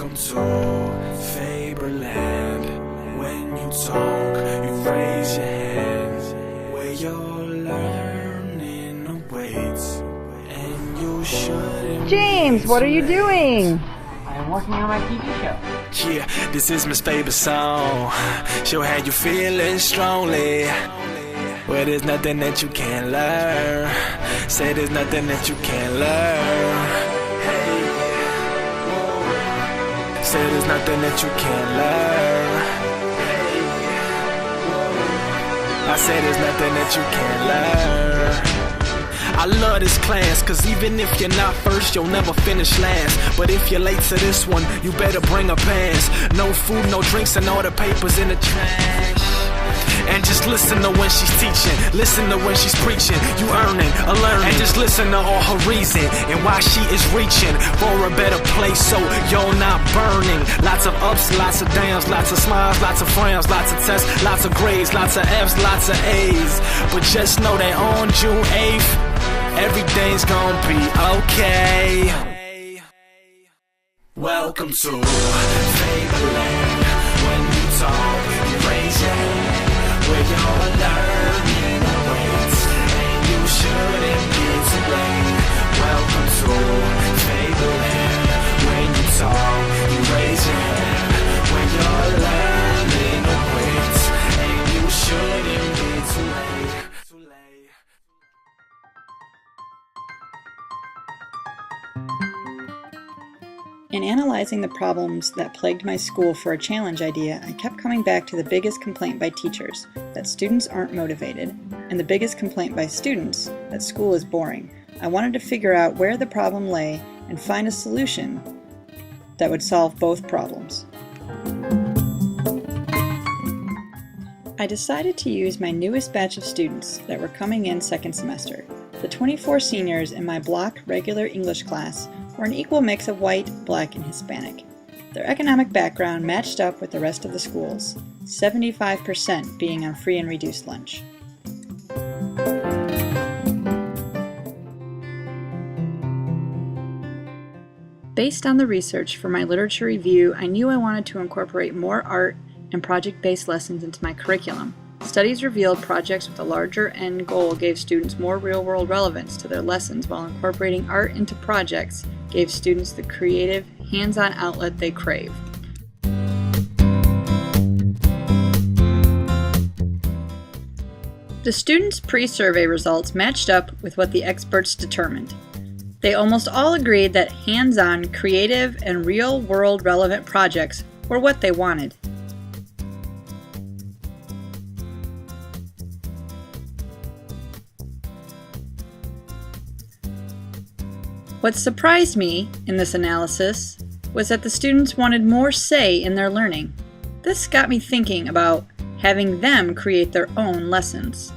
Welcome to Faberland. When you talk, you raise your hand. Where your learning awaits, and you shouldn't. James, what are you doing? I'm working on my TV show. Yeah, this is Miss Faber's song. She'll have you feeling strongly. Well, there's nothing that you can't learn. Say there's nothing that you can't learn. Say there's nothing that you can't learn. I say there's nothing that you can't learn. I love this class, cause even if you're not first, you'll never finish last. But if you're late to this one, you better bring a pass. No food, no drinks, and all the papers in the trash. And just listen to when she's teaching, listen to when she's preaching. You earning, a learning, and just listen to all her reason and why she is reaching for a better place, so you're not burning. Lots of ups, lots of downs, lots of smiles, lots of frowns, lots of tests, lots of grades, lots of F's, lots of A's. But just know that on June 8th, everything's gonna be okay. Welcome to Faberland. When you talk, you raise your hand. Where your learning awaits, and you shouldn't be too late. Welcome to Faberland. When you talk, you raise your hand. Where your learning awaits, and you shouldn't be too late. In analyzing the problems that plagued my school for a challenge idea, I kept coming back to the biggest complaint by teachers, that students aren't motivated, and the biggest complaint by students, that school is boring. I wanted to figure out where the problem lay and find a solution that would solve both problems. I decided to use my newest batch of students that were coming in second semester. The 24 seniors in my block regular English class were an equal mix of white, black, and Hispanic. Their economic background matched up with the rest of the schools, 75% being on free and reduced lunch. Based on the research for my literature review, I knew I wanted to incorporate more art and project-based lessons into my curriculum. Studies revealed projects with a larger end goal gave students more real-world relevance to their lessons, while incorporating art into projects gave students the creative, hands-on outlet they crave. The students' pre-survey results matched up with what the experts determined. They almost all agreed that hands-on, creative, and real-world relevant projects were what they wanted. What surprised me in this analysis was that the students wanted more say in their learning. This got me thinking about having them create their own lessons.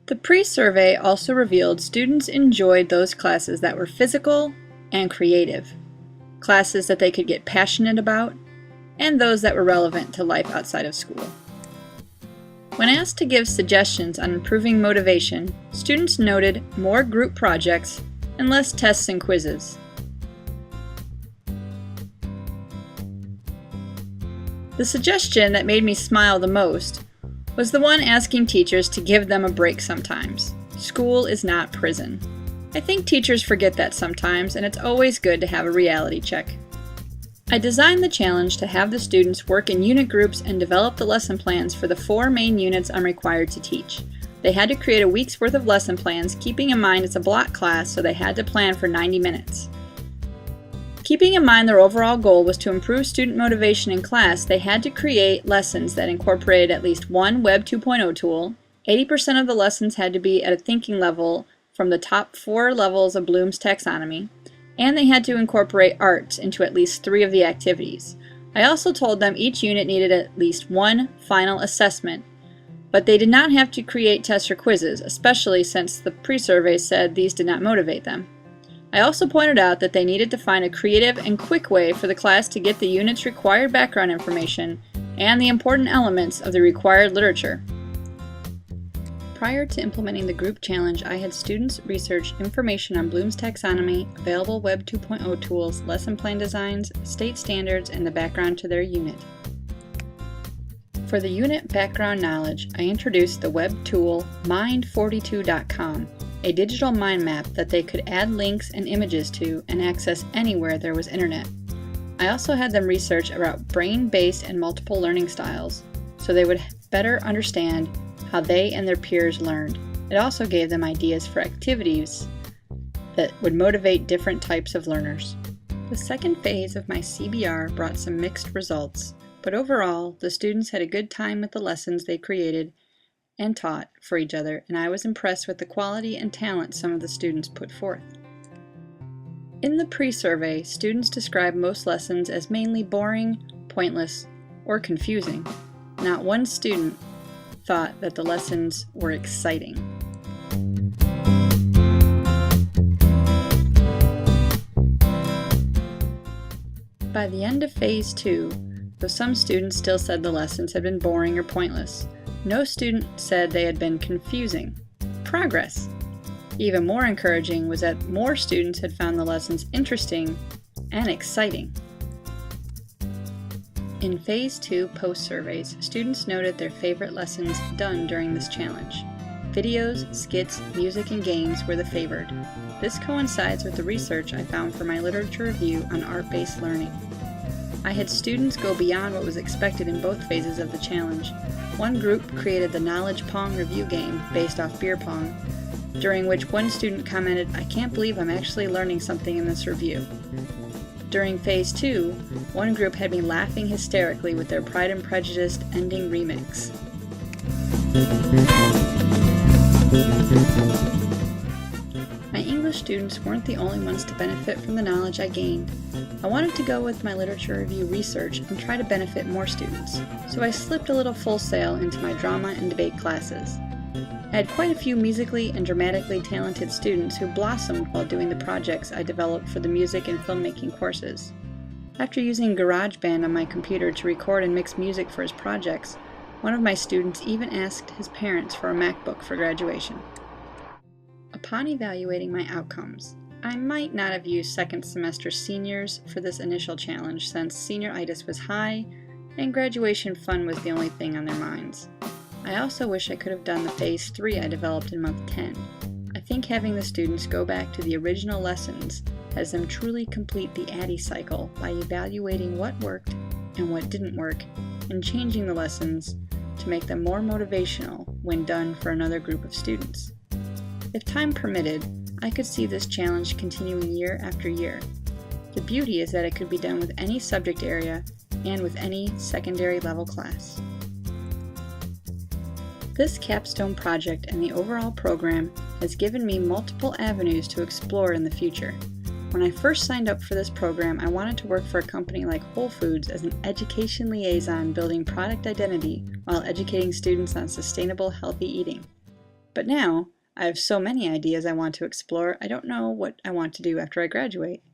The pre-survey also revealed students enjoyed those classes that were physical and creative, classes that they could get passionate about, and those that were relevant to life outside of school. When asked to give suggestions on improving motivation, students noted more group projects and less tests and quizzes. The suggestion that made me smile the most was the one asking teachers to give them a break sometimes. School is not prison. I think teachers forget that sometimes, and it's always good to have a reality check. I designed the challenge to have the students work in unit groups and develop the lesson plans for the 4 main units I'm required to teach. They had to create a week's worth of lesson plans, keeping in mind it's a block class, so they had to plan for 90 minutes. Keeping in mind their overall goal was to improve student motivation in class, they had to create lessons that incorporated at least one Web 2.0 tool. 80% of the lessons had to be at a thinking level from the top 4 levels of Bloom's taxonomy, and they had to incorporate art into at least 3 of the activities. I also told them each unit needed at least one final assessment, but they did not have to create tests or quizzes, especially since the pre-survey said these did not motivate them. I also pointed out that they needed to find a creative and quick way for the class to get the unit's required background information and the important elements of the required literature. Prior to implementing the group challenge, I had students research information on Bloom's taxonomy, available Web 2.0 tools, lesson plan designs, state standards, and the background to their unit. For the unit background knowledge, I introduced the web tool mind42.com, a digital mind map that they could add links and images to and access anywhere there was internet. I also had them research about brain-based and multiple learning styles, so they would better understand how they and their peers learned. It also gave them ideas for activities that would motivate different types of learners. The second phase of my CBR brought some mixed results, but overall, the students had a good time with the lessons they created and taught for each other, and I was impressed with the quality and talent some of the students put forth. In the pre-survey, students described most lessons as mainly boring, pointless, or confusing. Not one student thought that the lessons were exciting. By the end of Phase 2, though some students still said the lessons had been boring or pointless, no student said they had been confusing. Progress! Even more encouraging was that more students had found the lessons interesting and exciting. In Phase 2 post-surveys, students noted their favorite lessons done during this challenge. Videos, skits, music, and games were the favored. This coincides with the research I found for my literature review on art-based learning. I had students go beyond what was expected in both phases of the challenge. One group created the Knowledge Pong review game based off beer pong, during which one student commented, "I can't believe I'm actually learning something in this review." During Phase 2, one group had me laughing hysterically with their Pride and Prejudice ending remix. My English students weren't the only ones to benefit from the knowledge I gained. I wanted to go with my literature review research and try to benefit more students, so I slipped a little full sail into my drama and debate classes. I had quite a few musically and dramatically talented students who blossomed while doing the projects I developed for the music and filmmaking courses. After using GarageBand on my computer to record and mix music for his projects, one of my students even asked his parents for a MacBook for graduation. Upon evaluating my outcomes, I might not have used second semester seniors for this initial challenge since senioritis was high and graduation fun was the only thing on their minds. I also wish I could have done the Phase 3 I developed in month 10. I think having the students go back to the original lessons has them truly complete the ADDIE cycle by evaluating what worked and what didn't work and changing the lessons to make them more motivational when done for another group of students. If time permitted, I could see this challenge continuing year after year. The beauty is that it could be done with any subject area and with any secondary level class. This capstone project and the overall program has given me multiple avenues to explore in the future. When I first signed up for this program, I wanted to work for a company like Whole Foods as an education liaison building product identity while educating students on sustainable, healthy eating. But now, I have so many ideas I want to explore, I don't know what I want to do after I graduate.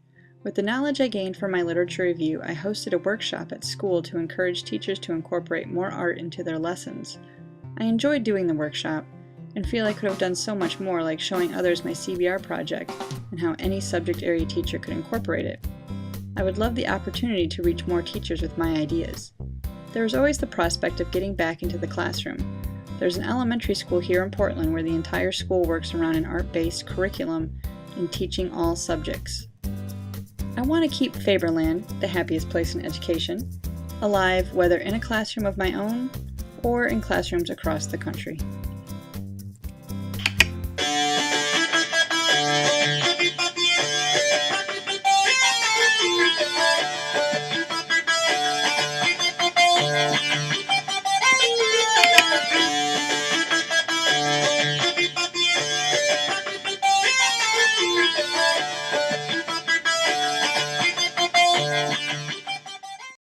With the knowledge I gained from my literature review, I hosted a workshop at school to encourage teachers to incorporate more art into their lessons. I enjoyed doing the workshop and feel I could have done so much more, like showing others my CBR project and how any subject area teacher could incorporate it. I would love the opportunity to reach more teachers with my ideas. There is always the prospect of getting back into the classroom. There's an elementary school here in Portland where the entire school works around an art-based curriculum in teaching all subjects. I want to keep Faberland, the happiest place in education, alive, whether in a classroom of my own or in classrooms across the country.